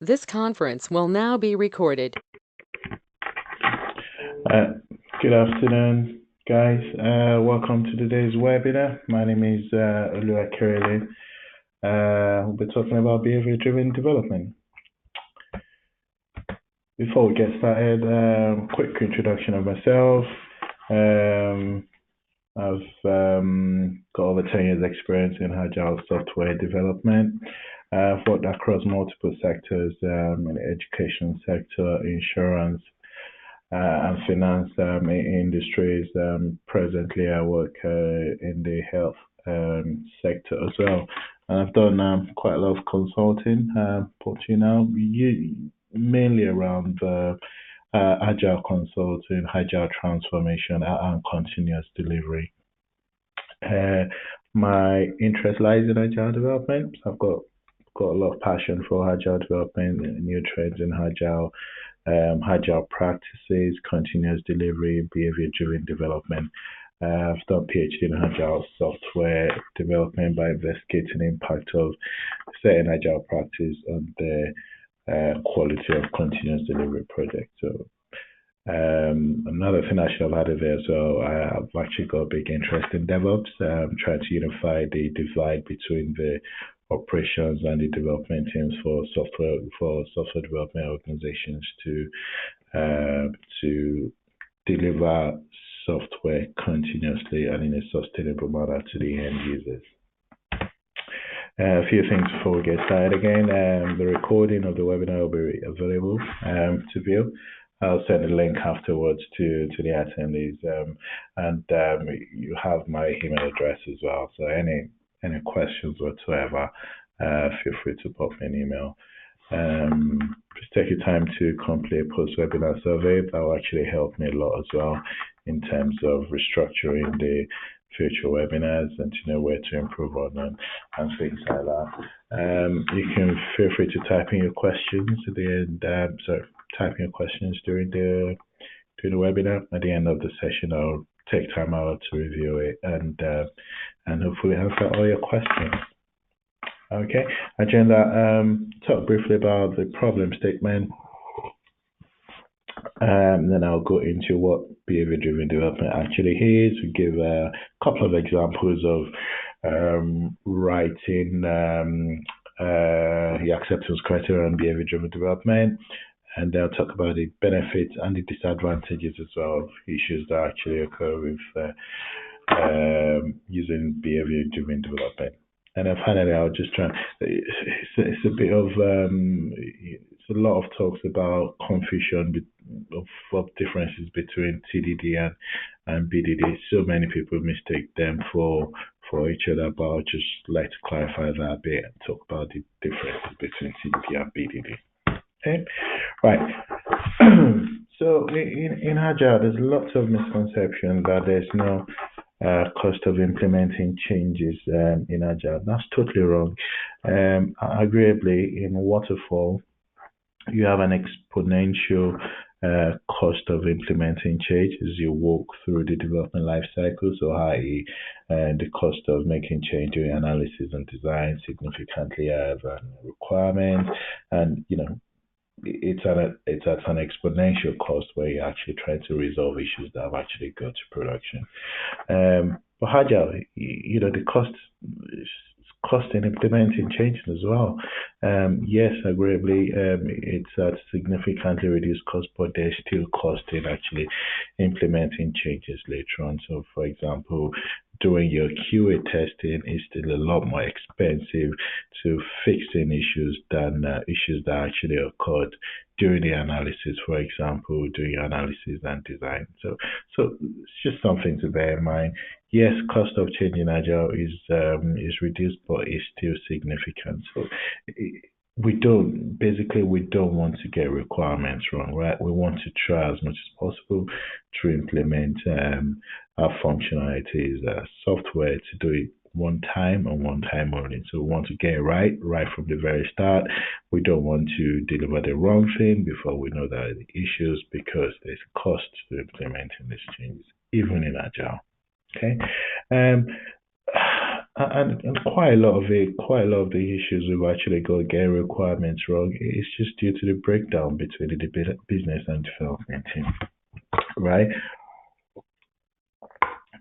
This conference will now be recorded. Good afternoon, guys. Welcome to today's webinar. My name is Oluwakerele. We'll be talking about behavior-driven development. Before we get started, quick introduction of myself. I've got over 10 years experience in Agile software development. I've worked across multiple sectors in the education sector, insurance, and finance industries. Presently, I work in the health sector as well. And I've done quite a lot of consulting, but mainly around agile consulting, agile transformation, and continuous delivery. My interest lies in agile development. I've got a lot of passion for agile development, new trends in agile practices, continuous delivery, behavior-driven development. I've done PhD in agile software development by investigating the impact of certain agile practice on the quality of continuous delivery projects. So another thing I should have added there, so I've actually got a big interest in DevOps. Trying to unify the divide between the operations and the development teams for software development organizations to deliver software continuously and in a sustainable manner to the end users. A few things before we get started again. The recording of the webinar will be available to view. I'll send a link afterwards to the attendees, and you have my email address as well. So any questions whatsoever, feel free to pop me an email. Just take your time to complete a post-webinar survey. That will actually help me a lot as well in terms of restructuring the future webinars and to know where to improve on and things like that. You can feel free to type in your questions at the end. Type in your questions during the webinar. At the end of the session, I'll take time out to review it and hopefully answer all your questions. Okay, agenda. Talk briefly about the problem statement. Then I'll go into what behavior-driven development actually is. We give a couple of examples of writing the acceptance criteria on behavior-driven development. And they'll talk about the benefits and the disadvantages as well of issues that actually occur with using behavior-driven development. And then finally, I'll just try. It's a bit of it's a lot of talks about confusion of differences between TDD and BDD. So many people mistake them for each other, but I'll just like to clarify that a bit and talk about the differences between TDD and BDD. Okay, right. So in Agile, there's lots of misconception that there's no cost of implementing changes in Agile. That's totally wrong. Agreeably, in Waterfall, you have an exponential cost of implementing change as you walk through the development life cycle. So, i.e., the cost of making change during analysis and design significantly higher than requirements, and it's at an exponential cost where you're actually trying to resolve issues that have actually got to production. But Agile, the cost in implementing changes as well. Yes, agreeably, it's at significantly reduced cost, but there's still cost in actually implementing changes later on. So, for example, doing your QA testing is still a lot more expensive to fixing issues than issues that actually occurred during the analysis, for example, doing analysis and design. So it's just something to bear in mind. Yes, cost of change in Agile is reduced, but it's still significant. So we don't want to get requirements wrong, right? We want to try as much as possible to implement our functionalities, software to do it one time and one time only. So we want to get it right from the very start. We don't want to deliver the wrong thing before we know that there are issues, because there's cost to implementing these changes, even in Agile. Okay. And quite a lot of the issues we've actually got getting requirements wrong is just due to the breakdown between the business and development team, right?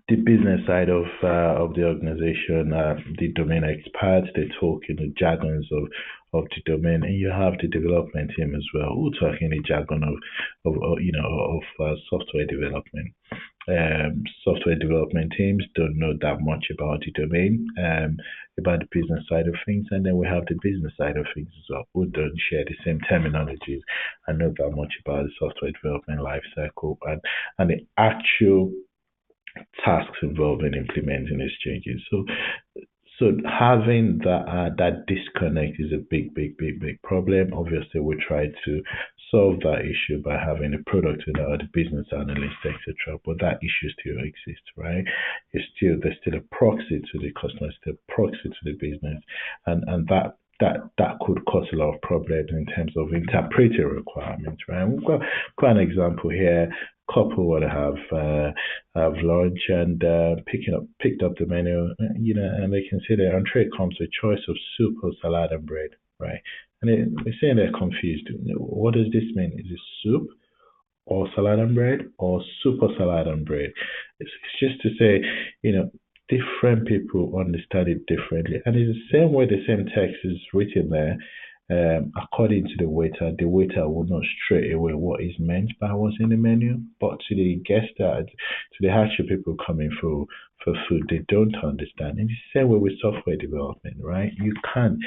The business side of the organization, the domain experts, they talk in the jargons of the domain, and you have the development team as well, who talk in the jargon of software development. Software development teams don't know that much about the domain, about the business side of things, and then we have the business side of things as well, who don't share the same terminologies and know that much about the software development life cycle and the actual tasks involved in implementing these changes. So having that disconnect is a big problem. Obviously, we try to solve that issue by having a product owner or the business analyst, etc. But that issue still exists, right? There's still a proxy to the customer, still a proxy to the business, and that could cause a lot of problems in terms of interpreting requirements, right? We've got an example here. Couple want to have lunch and picked up the menu, and they can see the entree comes with choice of soup or salad and bread, right? And they're saying they're confused. What does this mean? Is it soup or salad and bread or soup or salad and bread? It's just to say, different people understand it differently, and it's the same way the same text is written there. According to the waiter will know straight away what is meant by what's in the menu. But to the guests, to the actual people coming for food, they don't understand. In the same way with software development, right? You have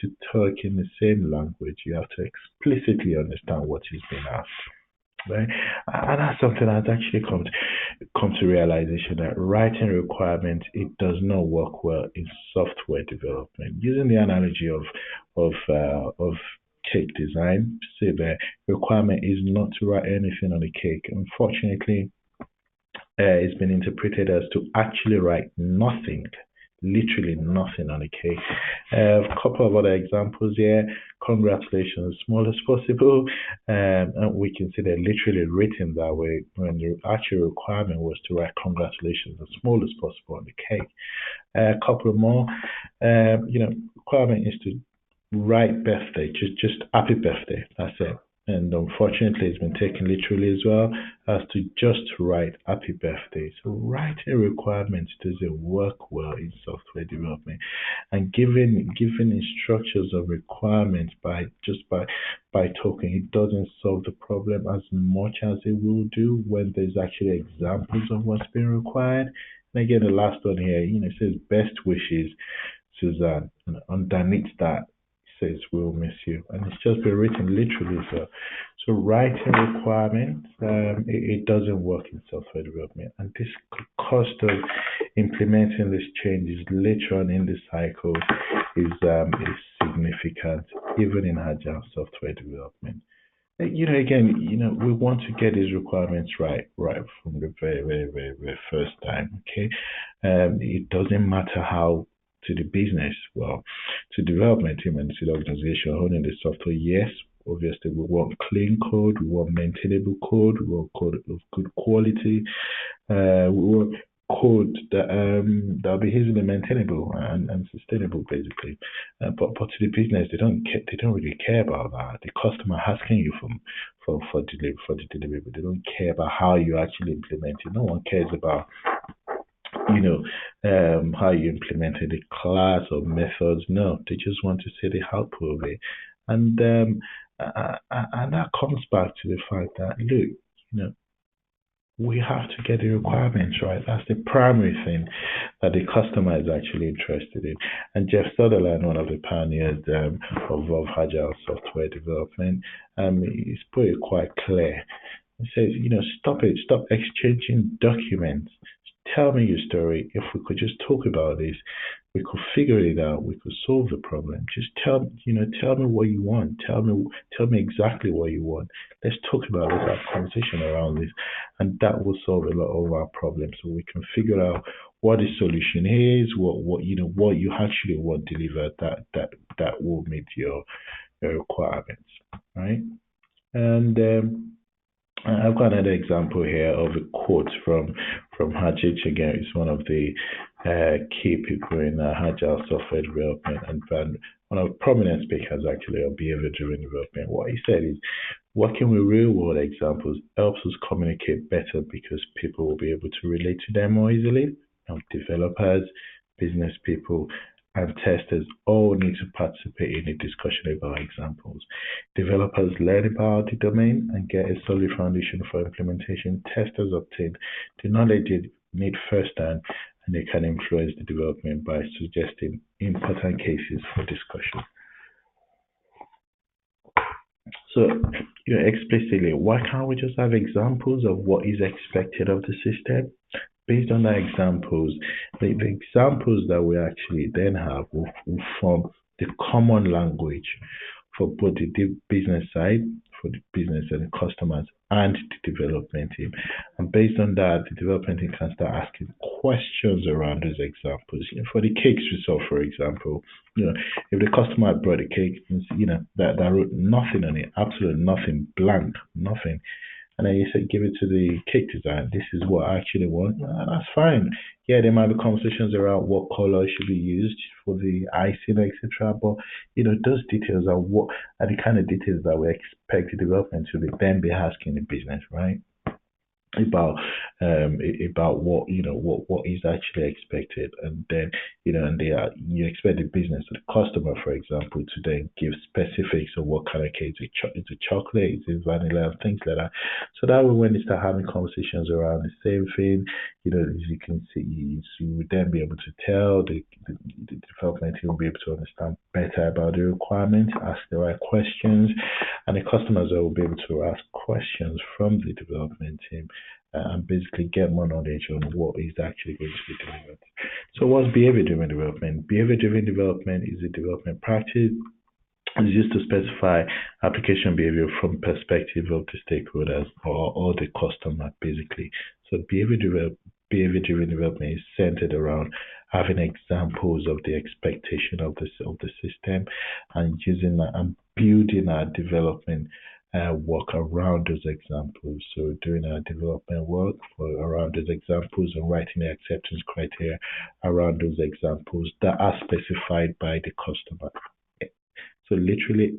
to talk in the same language. You have to explicitly understand what is being asked. Right? And that's something I've actually come to realization that writing requirements, it does not work well in software development. Using the analogy of cake design, say the requirement is not to write anything on the cake. Unfortunately, it's been interpreted as to actually write nothing, literally nothing on the cake. A couple of other examples here. Congratulations, as small as possible. And we can see they're literally written that way when the actual requirement was to write congratulations as small as possible on the cake. A couple more. Requirement is to write birthday, just happy birthday. That's it. And unfortunately, it's been taken literally as well as to just write happy birthday. So writing requirements doesn't work well in software development, and giving instructions of requirements by talking, it doesn't solve the problem as much as it will do when there's actually examples of what's being required. And again, the last one here, it says best wishes, Suzanne, and underneath that says we'll miss you, and it's just been written literally. So writing requirements, it doesn't work in software development, and this cost of implementing these changes later on in the cycle is significant, even in agile software development. Again, we want to get these requirements right from the very, very, very, very first time. Okay, it doesn't matter how to the business, well, to development team and to the organization owning the software. Yes, obviously we want clean code, we want maintainable code, we want code of good quality, we want code that'll be easily maintainable and sustainable, basically. But to the business, they don't really care about that. The customer asking you for the delivery, but they don't care about how you actually implement it. No one cares about how you implemented the class or methods. No, they just want to see the output of it, and and that comes back to the fact that look, we have to get the requirements right. That's the primary thing that the customer is actually interested in. And Jeff Sutherland, one of the pioneers of agile software development, he's put it quite clear. He says, stop it, stop exchanging documents. Tell me your story. If we could just talk about this, we could figure it out. We could solve the problem. Just tell me what you want. Tell me exactly what you want. Let's talk about this, have conversation around this, and that will solve a lot of our problems. So we can figure out what the solution is, what you actually want delivered that will meet your requirements, right? And I've got another example here of a quote from Hajit again. It's one of the key people in Agile software development and one of the prominent speakers actually of behavior-driven development. What he said is, working with real-world examples helps us communicate better because people will be able to relate to them more easily. Now, developers, business people, and testers all need to participate in a discussion about examples. Developers learn about the domain and get a solid foundation for implementation. Testers obtain the knowledge they need firsthand, and they can influence the development by suggesting important cases for discussion. So, explicitly, why can't we just have examples of what is expected of the system? Based on the examples, the examples that we actually then have will form the common language for both the business side, for the business and the customers, and the development team. And based on that, the development team can start asking questions around those examples. For the cakes we saw, for example, if the customer brought a cake, that wrote nothing on it, absolutely nothing, blank, nothing, and then you say give it to the cake design. This is what I actually want. That's fine. Yeah, there might be conversations around what color should be used for the icing, etc. But those details are the kind of details that we expect the development to be asking the business, right? about about what is actually expected, and then and you expect the business, the customer, for example, to then give specifics of what kind of cake is it chocolate, is it vanilla, and things like that. So that way, when they start having conversations around the same thing, as you can see, you would then be able to tell the development team will be able to understand better about the requirements, ask the right questions, and the customers will be able to ask questions from the development team and basically get more knowledge on what is actually going to be delivered. So what's behavior-driven development? Behavior-driven development is a development practice. It's used to specify application behavior from perspective of the stakeholders or the customer, basically. So behavior-driven development is centered around having examples of the expectation of the system and using and building our development work around those examples. So doing our development work around those examples and writing the acceptance criteria around those examples that are specified by the customer. So literally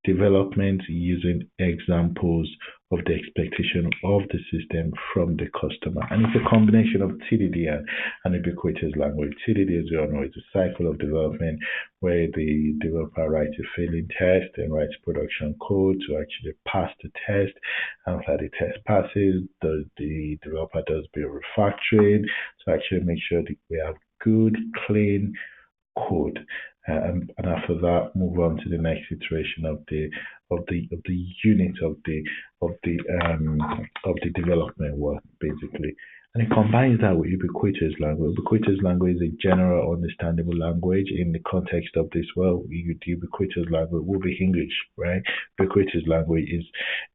development using examples of the expectation of the system from the customer. And it's a combination of TDD and ubiquitous language. TDD, as you all know, is a cycle of development where the developer writes a failing test and writes production code to actually pass the test. And after the test passes, the developer does bit refactoring to actually make sure that we have good, clean code. And after that, move on to the next iteration of the unit of the development work, basically. And it combines that with ubiquitous language. Ubiquitous language is a general understandable language in the context of this world. The ubiquitous language will be English, right? Ubiquitous language is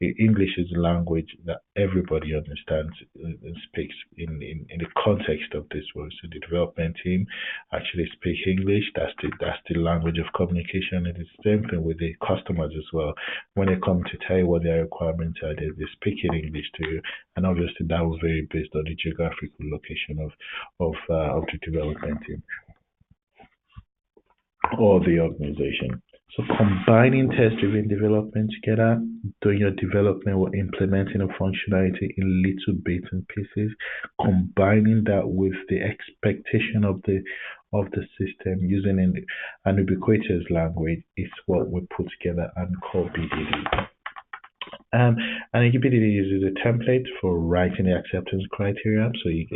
English is a language that everybody understands and speaks in the context of this world. So the development team actually speak English. That's the language of communication. And it's the same thing with the customers as well. When they come to tell you what their requirements are, they speak in English to you, and obviously that will vary based on the geographical location of the development team or the organization. So combining test-driven development together, doing your development or implementing a functionality in little bits and pieces, combining that with the expectation of the system using an ubiquitous language is what we put together and call BDD. And BDD uses a template for writing the acceptance criteria. So you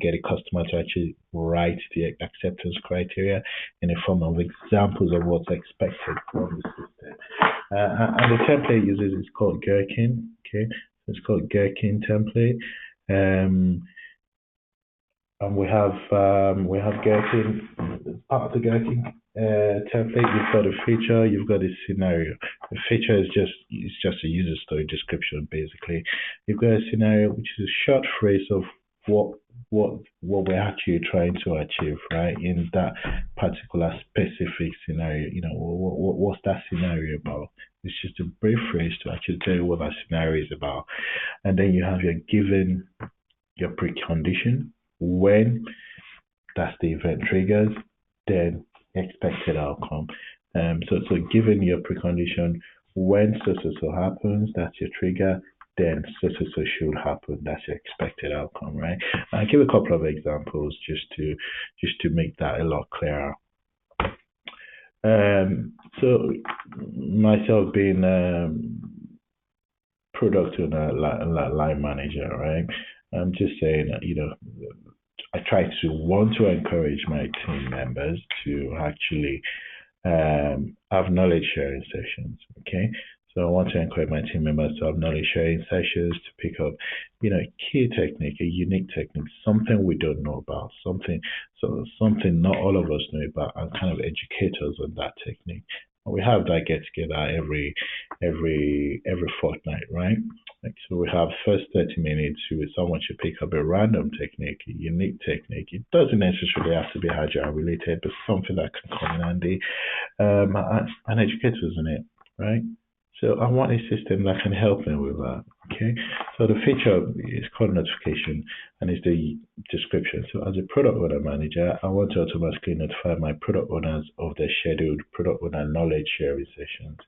get a customer to actually write the acceptance criteria in a form of examples of what's expected from the system. And the template uses is called Gherkin. Okay, so it's called Gherkin template. And we have Gherkin, part of the Gherkin template. You've got a feature, you've got a scenario. The feature is just a user story description, basically. You've got a scenario, which is a short phrase of what what we're actually trying to achieve, right? In that particular specific scenario, what's that scenario about? It's just a brief phrase to actually tell you what that scenario is about, and then you have your given your precondition when that's the event triggers, then expected outcome. So given your precondition, when so happens, that's your trigger, then so should happen, that's your expected outcome, right? I'll give a couple of examples just to make that a lot clearer. So myself being product owner, line manager, right? I'm just saying, I try to want to encourage my team members to actually have knowledge sharing sessions. Okay, so I want to encourage my team members to have knowledge sharing sessions to pick up, key technique, a unique technique, something we don't know about, something not all of us know about, and kind of educate us on that technique. We have that get together every fortnight, right? Like, so we have first 30 minutes with someone should pick up a random technique, a unique technique. It doesn't necessarily have to be Agile related, but something that can come in handy, and educate us in it, right? So I want a system that can help me with that. Okay. So the feature is called notification and it's the description. So as a product owner manager, I want to automatically notify my product owners of their scheduled product owner knowledge sharing sessions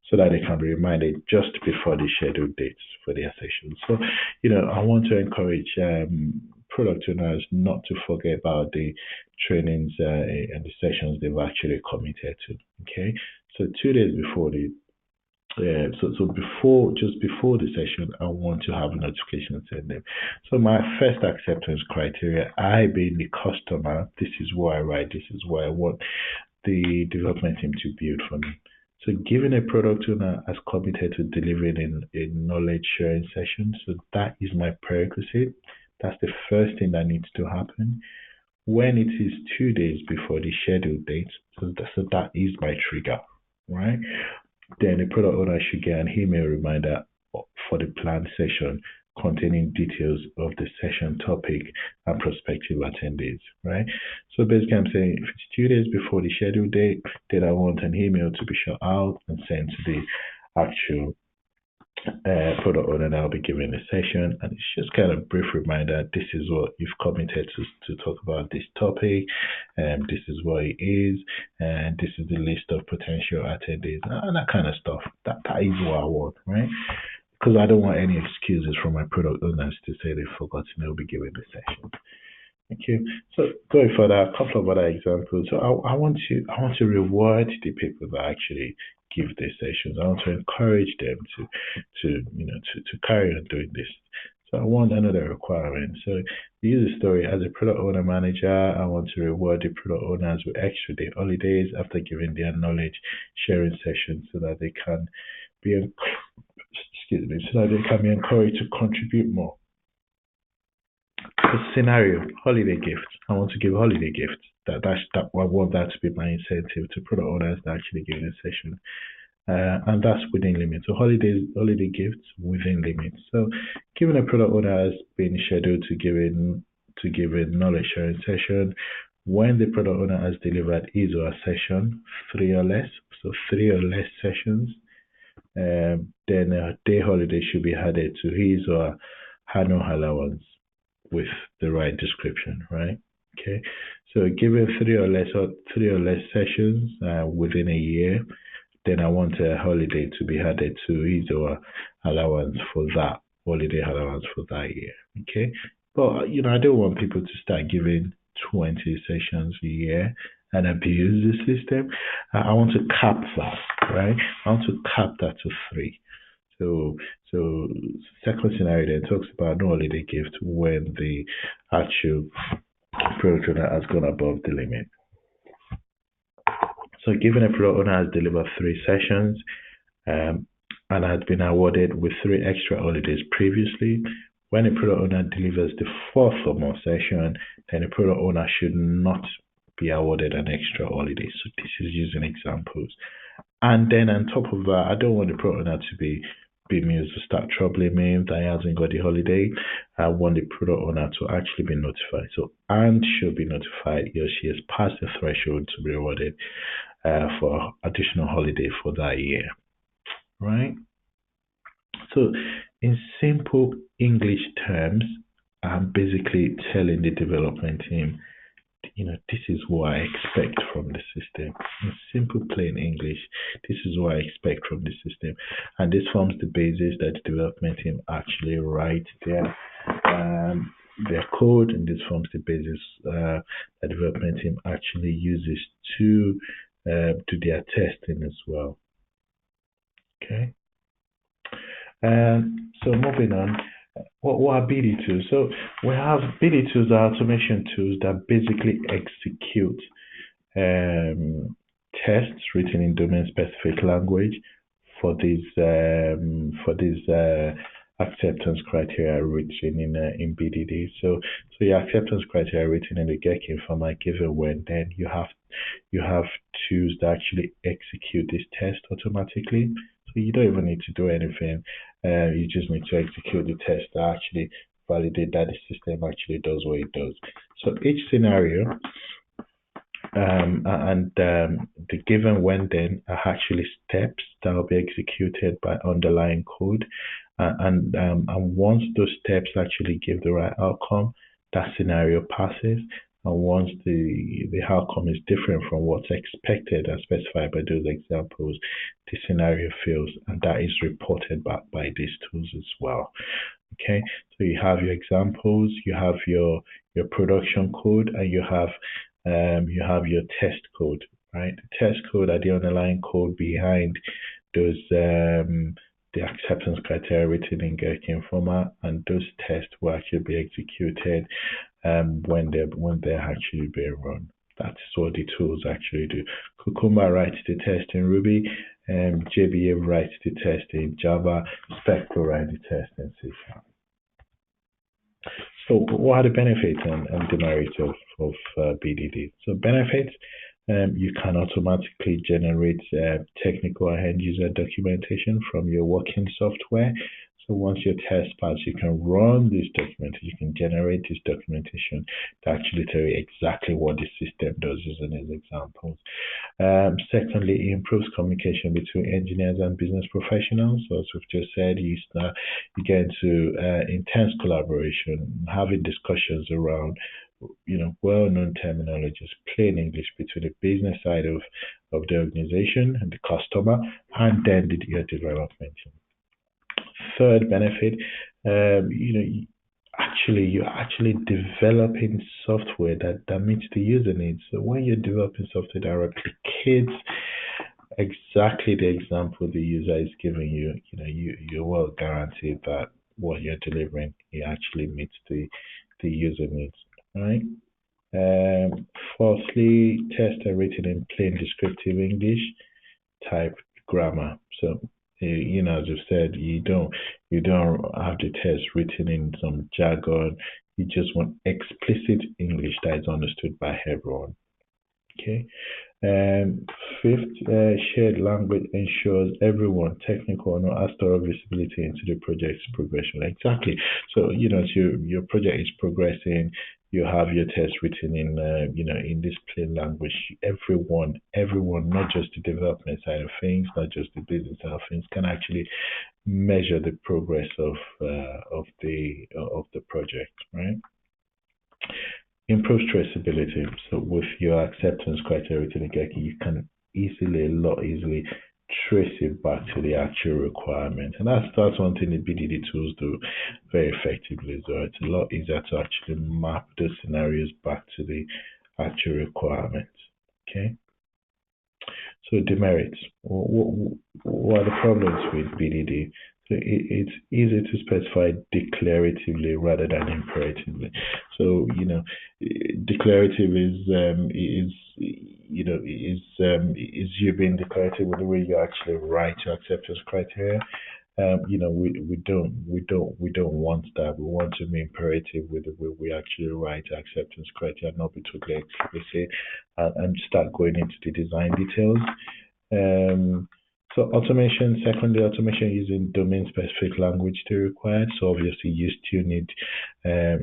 so that they can be reminded just before the scheduled dates for their sessions. So, I want to encourage product owners not to forget about the trainings and the sessions they've actually committed to. Okay. So 2 days before just before the session, I want to have a notification send them. So my first acceptance criteria, I being the customer, this is what I write, this is what I want the development team to build for me. So given a product owner has committed to delivering a knowledge sharing session, so that is my prerequisite. That's the first thing that needs to happen. When it is 2 days before the scheduled date, so that is my trigger, right? Then the product owner should get an email reminder for the planned session containing details of the session topic and prospective attendees, right? So basically I'm saying if it's 2 days before the scheduled date, then I want an email to be shot out and sent to the actual product owner that will be giving the session, and it's just kind of brief reminder, this is what you've committed to talk about this topic, and this is what it is, and this is the list of potential attendees, and that kind of stuff. That is what I want, right? Because I don't want any excuses from my product owners to say they've forgotten they'll be giving the session. Okay, so going further, a couple of other examples. So I want to reward the people that actually give these sessions. I want to encourage them to carry on doing this. So I want another requirement. So use the story as a product owner manager. I want to reward the product owners with extra day holidays after giving their knowledge sharing sessions so that they can be encouraged to contribute more. The scenario, holiday gifts. I want to give holiday gifts. I want that to be my incentive to product owners that actually give a session. And that's within limits. So holiday gifts within limits. So given a product owner has been scheduled to give a knowledge sharing session, when the product owner has delivered his or her session, 3 or less, so 3 or less sessions, then a day holiday should be added to his or her annual allowance with the right description, right? Okay, so given 3 or less sessions within a year, then I want a holiday to be added to his or allowance for that holiday allowance for that year. Okay, but I don't want people to start giving 20 sessions a year and abuse the system. I want to cap that, right? I want to cap that to 3. So second scenario then talks about no holiday gift when the actual product owner has gone above the limit. So given a product owner has delivered 3 sessions and had been awarded with 3 extra holidays previously, when a product owner delivers the 4th or more session, then the product owner should not be awarded an extra holiday. So this is using examples. And then on top of that, I don't want the product owner to be bemused to start troubling him that he hasn't got the holiday. I want the product owner to actually be notified. So, and she'll be notified if she has passed the threshold to be rewarded for additional holiday for that year, right? So, in simple English terms, I'm basically telling the development team, this is what I expect from the system. In simple, plain English, this is what I expect from the system. And this forms the basis that the development team actually write their code, and this forms the basis the development team actually uses to do their testing as well. Okay. So moving on, what are BD tools? So we have BD tools are automation tools that basically execute tests written in domain-specific language for these acceptance criteria written in BDD. So your acceptance criteria written in the Gherkin format given when then you have tools that actually execute this test automatically. So you don't even need to do anything. You just need to execute the test that actually validate that the system actually does what it does. So each scenario and the given when then are actually steps that will be executed by underlying code. And once those steps actually give the right outcome, that scenario passes. And once the outcome is different from what's expected and specified by those examples, the scenario fails, and that is reported back by these tools as well. Okay, so you have your examples, you have your production code, and you have your test code, right? The test code are the underlying code behind those the acceptance criteria written in Gherkin format, and those tests will actually be executed when they're actually being run. That's what the tools actually do. Cucumber writes the test in Ruby, JBA writes the test in Java, Spectre writes the test in C#. So what are the benefits and demerits of BDD? So benefits, you can automatically generate technical and end user documentation from your working software. So once your test pass, you can run this documentation, you can generate this documentation to actually tell you exactly what the system does using these examples. Secondly, it improves communication between engineers and business professionals. So as we've just said, you get into intense collaboration, having discussions around well-known terminologies, plain English between the business side of the organization and the customer, and then your development. Third benefit, you're actually developing software that meets the user needs. So when you're developing software that replicates exactly the example the user is giving you, you're well guaranteed that what you're delivering it actually meets the user needs, right? Fourthly, tests are written in plain descriptive English type grammar. So as I've said, you don't have the test written in some jargon. You just want explicit English that is understood by everyone. Okay. Fifth, shared language ensures everyone, technical or not, has thorough visibility into the project's progression. Exactly. So your project is progressing. You have your test written in in this plain language. Everyone, not just the development side of things, not just the business side of things, can actually measure the progress of the project, right? Improves traceability. So with your acceptance criteria written in Gherkin, you can a lot easily trace it back to the actual requirement. And that's one thing the BDD tools do very effectively. So it's a lot easier to actually map those scenarios back to the actual requirements. Okay. So demerits. What are the problems with BDD? So it's easy to specify declaratively rather than imperatively. So declarative is you being declarative with the way you actually write your acceptance criteria. We don't want that. We want to be imperative with the way we actually write acceptance criteria, not be totally explicit and start going into the design details. So automation, secondly, automation using domain-specific language to required. So obviously, you still need to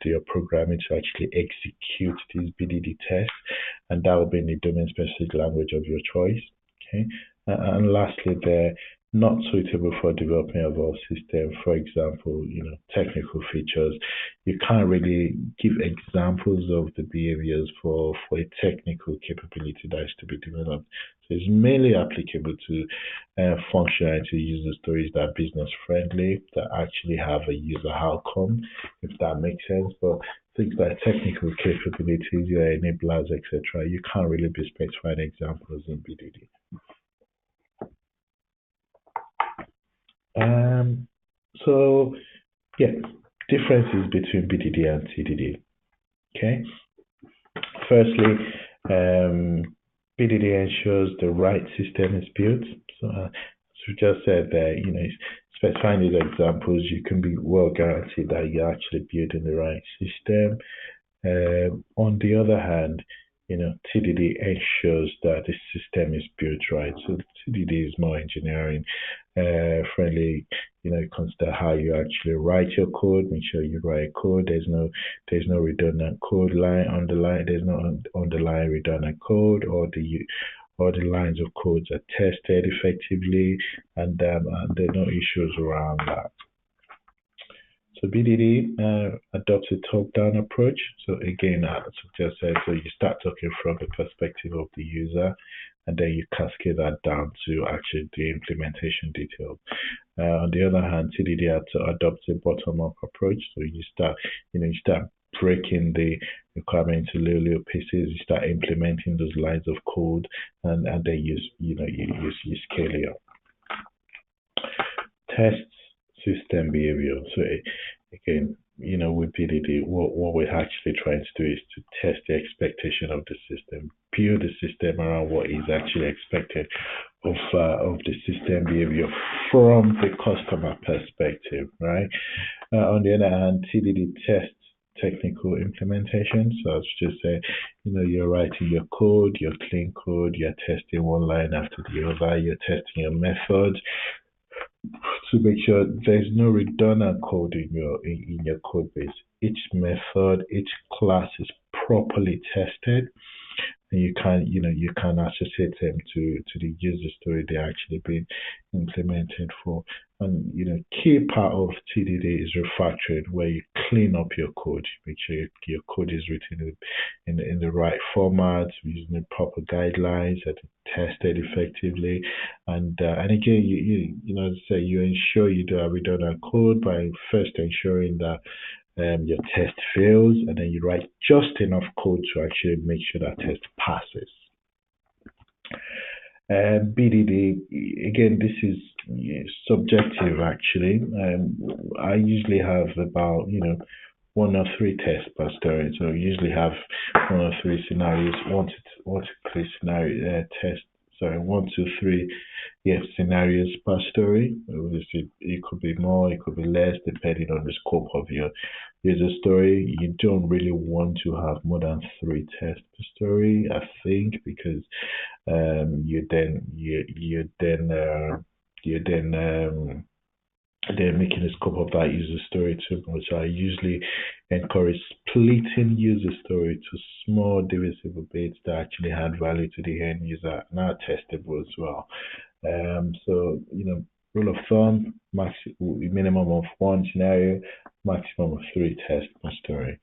do your programming to actually execute these BDD tests, and that will be in the domain-specific language of your choice. Okay, and lastly, they're not suitable for development of our system. For example, technical features. You can't really give examples of the behaviors for a technical capability that is to be developed. So it's mainly applicable to functionality user stories that are business friendly, that actually have a user outcome, if that makes sense. But things like technical capabilities, your enablers, etc., you can't really be specifying examples in BDD. So yeah, differences between BDD and TDD. Okay. Firstly, BDD ensures the right system is built. So, as we just said there, specifying these examples, you can be well guaranteed that you're actually building the right system. On the other hand, TDD ensures that the system is built right. So TDD is more engineering friendly. It consider how you actually write your code. Make sure you write code. There's no redundant code line underline. There's no underlying redundant code, or the lines of codes are tested effectively, and there are no issues around that. So BDD adopts a top-down approach. So again, as I just said, so you start talking from the perspective of the user, and then you cascade that down to actually the implementation details. On the other hand, TDD adopts a bottom-up approach. So you start breaking the requirement into little pieces. You start implementing those lines of code, and then you scale it up. Tests system behavior. So again, with BDD, what we're actually trying to do is to test the expectation of the system, build the system around what is actually expected of the system behavior from the customer perspective, right? On the other hand, TDD tests technical implementation. So as we just say, you're writing your code, your clean code, you're testing one line after the other, you're testing your method to make sure there's no redundant code in your code base. Each method, each class is properly tested, and you can associate them to the user story they're actually being implemented for. And key part of TDD is refactoring, where you clean up your code, make sure your code is written in the right format, using the proper guidelines, and tested effectively. And again, you ensure you don't have redundant code by first ensuring that your test fails, and then you write just enough code to actually make sure that test passes. BDD, again, this is subjective actually. I usually have about, 1 or 3 tests per story. So I usually have 1 or 3 scenarios, 1 to 3 scenario tests. Sorry, 1 to 3 scenarios per story. Obviously, it could be more, it could be less, depending on the scope of your user story. You don't really want to have more than 3 tests per story, I think, because they're making the scope of that user story too much. So I usually encourage splitting user story to small divisible bits that actually add value to the end user and are testable as well. So rule of thumb, minimum of 1 scenario, maximum of 3 tests per story.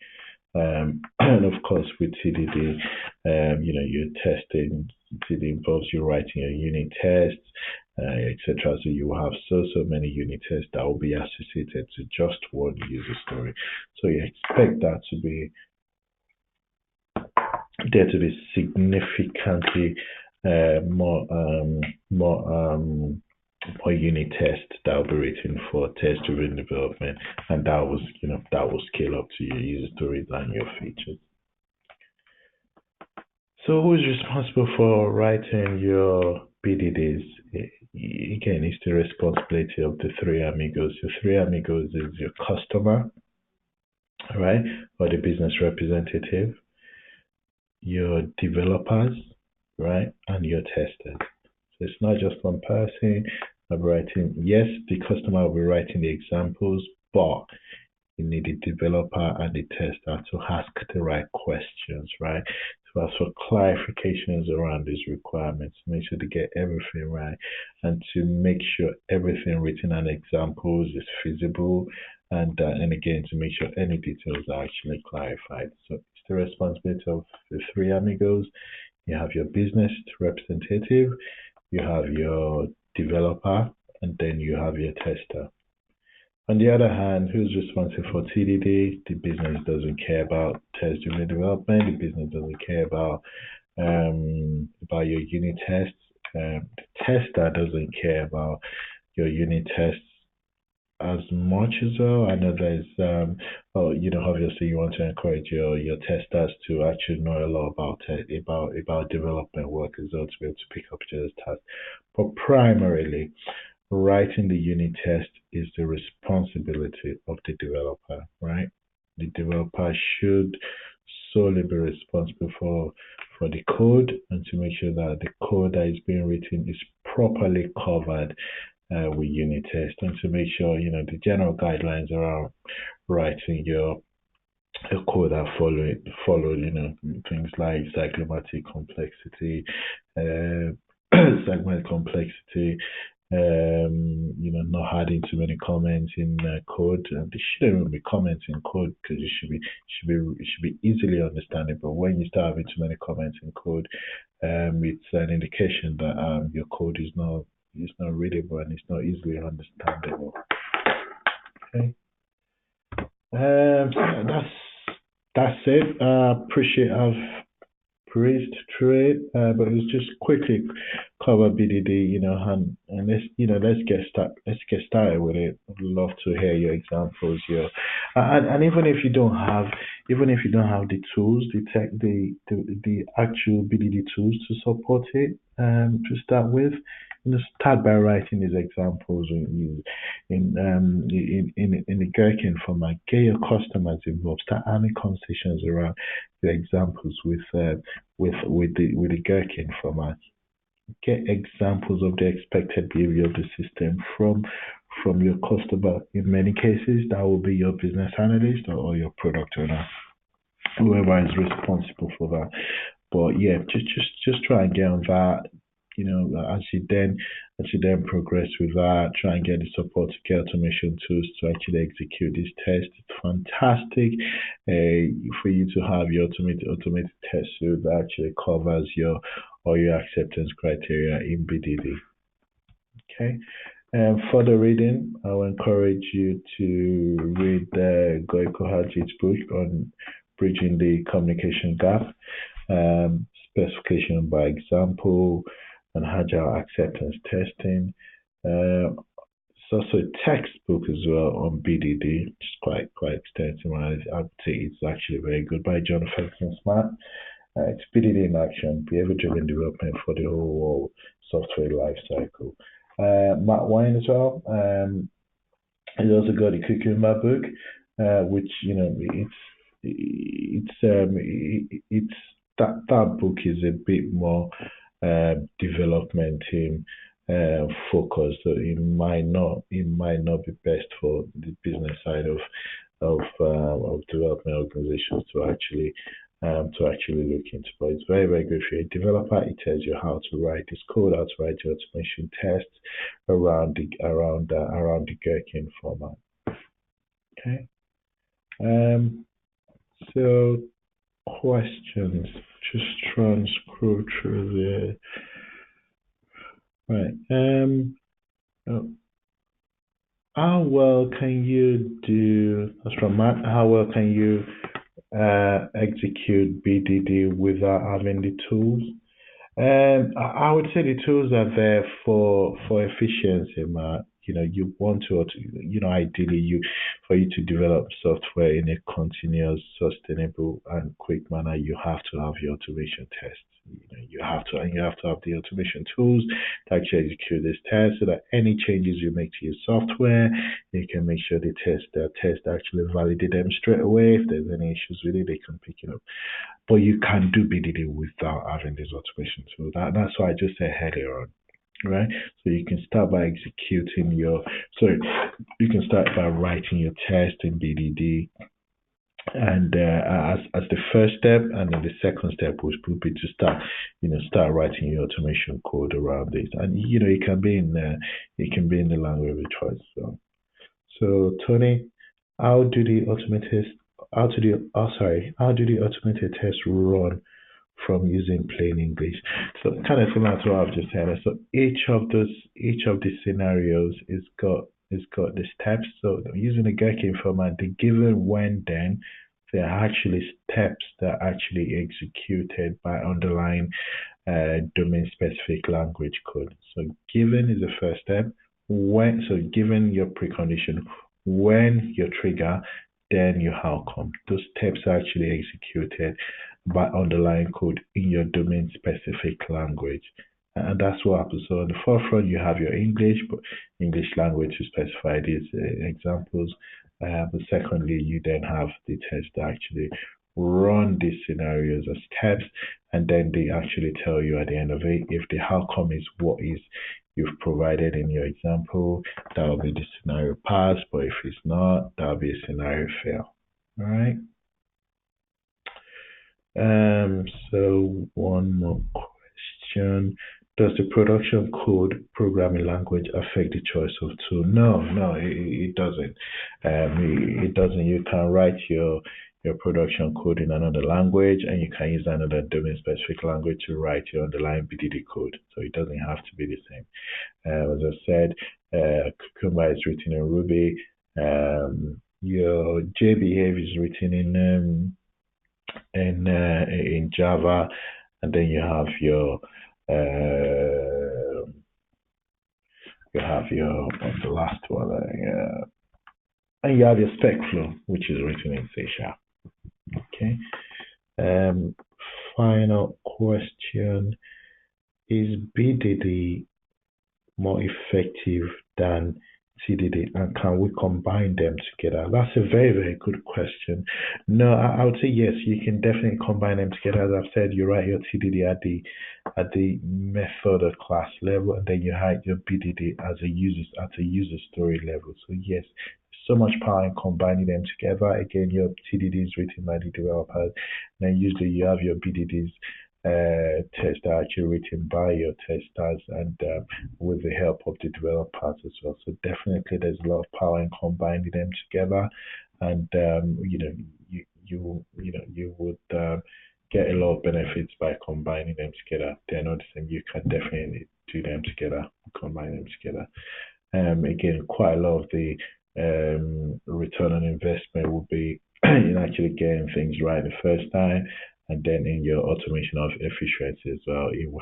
And of course, with TDD, you're testing. TDD involves you writing your unit tests, etc. So you will have so many unit tests that will be associated to just one user story. So you expect that to be significantly more unit tests that will be written for test-driven development, and that will scale up to your user stories and your features. So who is responsible for writing your BDDs? Again, it's the responsibility of the 3 amigos. The 3 amigos is your customer, right, or the business representative, your developers, right, and your testers. So it's not just one person writing. Yes, the customer will be writing the examples, but you need the developer and the tester to ask the right questions, right? To ask for clarifications around these requirements, make sure to get everything right, and to make sure everything written on examples is feasible, and again to make sure any details are actually clarified. So it's the responsibility of the three amigos. You have your business representative, you have your developer, and then you have your tester. On the other hand, who's responsible for TDD? The business doesn't care about test-driven development. The business doesn't care about your unit tests. The tester doesn't care about your unit tests as much as well. I know there's oh, obviously you want to encourage your testers to actually know a lot about about development work as well, to be able to pick up those tasks. But primarily, writing the unit test is the responsibility of the developer, right? The developer should solely be responsible for the code, and to make sure that the code that is being written is properly covered with unit test, and to make sure the general guidelines around writing your code are followed, things like cyclomatic complexity, uh, segment complexity, not adding too many comments in code. There shouldn't even be comments in code because it should be easily understandable. When you start having too many comments in code, it's an indication that your code is not readable and it's not easily understandable. Okay. So that's it. Appreciate I've breezed through it, but let's just quickly cover BDD, and let's get started with it. I'd love to hear your examples, and even if you don't have the tools, the actual BDD tools to support it, to start with, start by writing these examples in the Gherkin format. Get your customers involved. Start having conversations around the examples with the Gherkin format. Get examples of the expected behavior of the system from your customer. In many cases, that will be your business analyst or your product owner, whoever is responsible for that. But yeah, just try and get on that. As you then progress with that, try and get the support to get automation tools to actually execute this test. It's fantastic for you to have your automated test suite that actually covers all your acceptance criteria in BDD. Okay. Further reading, I will encourage you to read Goiko Hajit's book on bridging the communication gap, specification by example, and Agile acceptance testing. It's also a textbook as well on BDD, which is quite extensive. I'd say it's actually very good, by John Ferguson Smart. It's BDD in action, behavior-driven development for the whole software lifecycle. Matt Wine as well. He's also got a Cucumber book, which it's that book is a bit more development team focused, so it might not be best for the business side of development organizations to actually look into. But it's very, very good for a developer. It tells you how to write this code, how to write your automation tests around the Gherkin format. Okay. So questions. Just try and scroll through there. Right. Oh, how well can you do? That's from Matt. How well can you execute BDD without having the tools? I would say the tools are there for efficiency, Matt. You want to, ideally, for you to develop software in a continuous, sustainable, and quick manner, you have to have your automation tests. You have to have the automation tools to actually execute this test, so that any changes you make to your software, you can make sure the test actually validate them straight away. If there's any issues with it, they can pick it up. But you can do BDD without having this automation tool. That's why I just said earlier on. right? So you can start by executing you can start by writing your test in BDD, and as the first step, and then the second step would be to start writing your automation code around it, and it can be in the language of your choice. So Tony, how do the automated how do the automated tests run from using plain English? So kind of similar to what I've just said. So each of the scenarios is got the steps. So using the Gherkin format, the given when then, they're actually steps that are actually executed by underlying domain specific language code. So given is the first step. Given your precondition, when your trigger, then your outcome. Those steps are actually executed by underlying code in your domain specific language. And that's what happens. So on the forefront, you have your English language to specify these examples. But secondly, you then have the test that actually run these scenarios as steps, and then they actually tell you at the end of it if the outcome is what is you've provided in your example, that will be the scenario pass, but if it's not, that will be a scenario fail. All right. So one more question. Does the production code programming language affect the choice of tool? No, it doesn't. It doesn't. You can write your production code in another language, and you can use another domain-specific language to write your underlying BDD code. So it doesn't have to be the same. As I said, Cucumber is written in Ruby. Your JBehavior is written in Java, and then what's the last one? And you have your spec flow, which is written in C#. Okay. Final question: is BDD more effective than TDD, and can we combine them together? That's a very, very good question. No, I would say yes. You can definitely combine them together. As I've said, you write your TDD at the method or class level, and then you write your BDD as a user story level. So yes, so much power in combining them together. Again, your TDD is written by the developers, and then usually you have your BDDs tests are actually written by your testers, and with the help of the developers as well. So definitely, there's a lot of power in combining them together, and you would get a lot of benefits by combining them together. They're not the same. You can definitely do them together, combine them together. Again, quite a lot of the return on investment will be in actually getting things right the first time, and then in your automation of efficiency as well, it will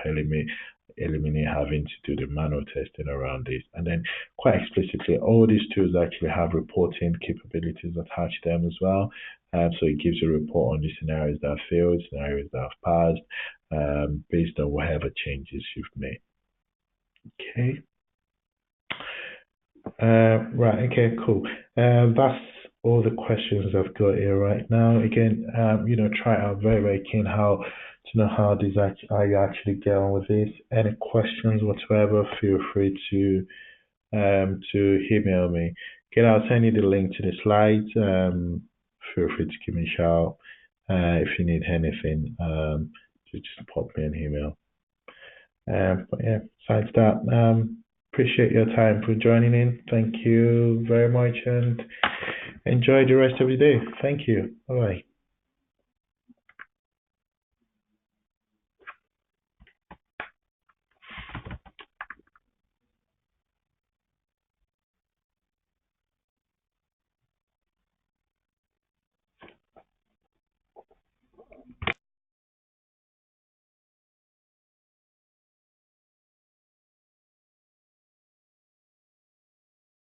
eliminate having to do the manual testing around this. And then quite explicitly, all these tools actually have reporting capabilities attached to them as well. So it gives a report on the scenarios that have failed, scenarios that have passed, based on whatever changes you've made. Okay. Right. Okay. Cool. That's all the questions I've got here right now. Again, try out very, very keen to know how you actually get on with this. Any questions whatsoever, feel free to email me. Again, I'll send you the link to the slides. Feel free to give me a shout if you need anything. Just pop me an email. But yeah, besides that, appreciate your time for joining in. Thank you very much, and enjoy the rest of your day. Thank you. Bye bye.